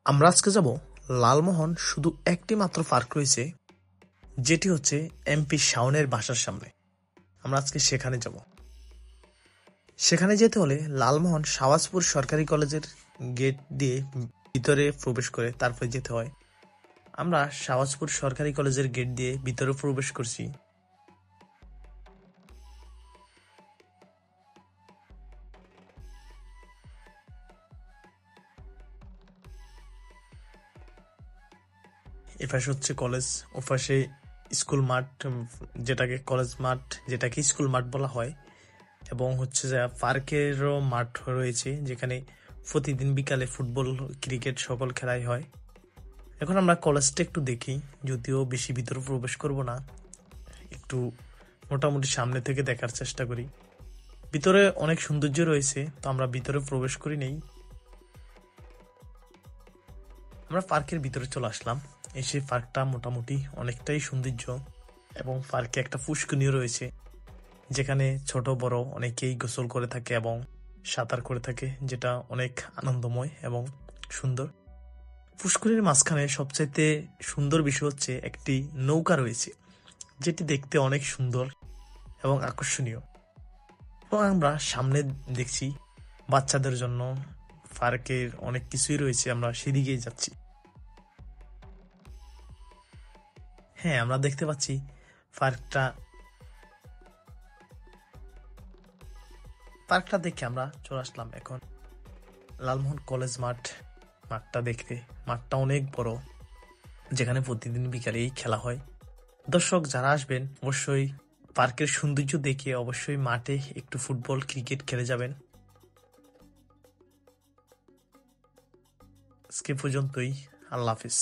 আমরা আজকে যাব লালমোহন। শুধু একটি মাত্র পার্ক রয়েছে, যেটি হচ্ছে এমপি শাওনের বাসার সামনে। আমরা আজকে সেখানে যাব। সেখানে যেতে হলে লালমোহন শাহবাজপুর সরকারি কলেজের গেট দিয়ে ভিতরে প্রবেশ করে তারপরে যেতে হয়। আমরা শাহবাজপুর সরকারি কলেজের গেট দিয়ে ভিতরে প্রবেশ করছি। এপাশে হচ্ছে কলেজ, ওপাশে স্কুল মাঠ, যেটাকে কলেজ মাঠ, যেটাকে স্কুল মাঠ বলা হয়। এবং হচ্ছে যে পার্কেরও মাঠ রয়েছে, যেখানে প্রতিদিন বিকালে ফুটবল, ক্রিকেট সকল খেলাই হয়। এখন আমরা কলেজটা একটু দেখি, যদিও বেশি ভিতরে প্রবেশ করব না, একটু মোটামুটি সামনে থেকে দেখার চেষ্টা করি। ভিতরে অনেক সৌন্দর্য রয়েছে, তো আমরা ভিতরে প্রবেশ করি নেই। আমরা পার্কের ভিতরে চলে আসলাম। এসে পার্কটা মোটামুটি অনেকটাই সৌন্দর্য, এবং পার্কে একটা পুষ্করিণী রয়েছে, যেখানে ছোট বড় অনেকেই গোসল করে থাকে এবং সাঁতার করে থাকে, যেটা অনেক আনন্দময় এবং সুন্দর। পুষ্করিণীর মাঝখানে সবচাইতে সুন্দর বিষয় হচ্ছে একটি নৌকা রয়েছে, যেটি দেখতে অনেক সুন্দর এবং আকর্ষণীয়। এবং আমরা সামনে দেখছি বাচ্চাদের জন্য পার্কের অনেক কিছুই রয়েছে। আমরা সেদিকেই যাচ্ছি। হ্যাঁ, আমরা দেখতে পাচ্ছি পার্কটা দেখে আমরা চলে আসলাম এখন লালমোহন কলেজ মাঠটা দেখতে। মাঠটা অনেক বড়, যেখানে প্রতিদিন বিকালেই খেলা হয়। দর্শক যারা আসবেন অবশ্যই পার্কের সৌন্দর্য দেখে অবশ্যই মাঠে একটু ফুটবল, ক্রিকেট খেলে যাবেন। আজকে পর্যন্তই। আল্লাহ হাফিজ।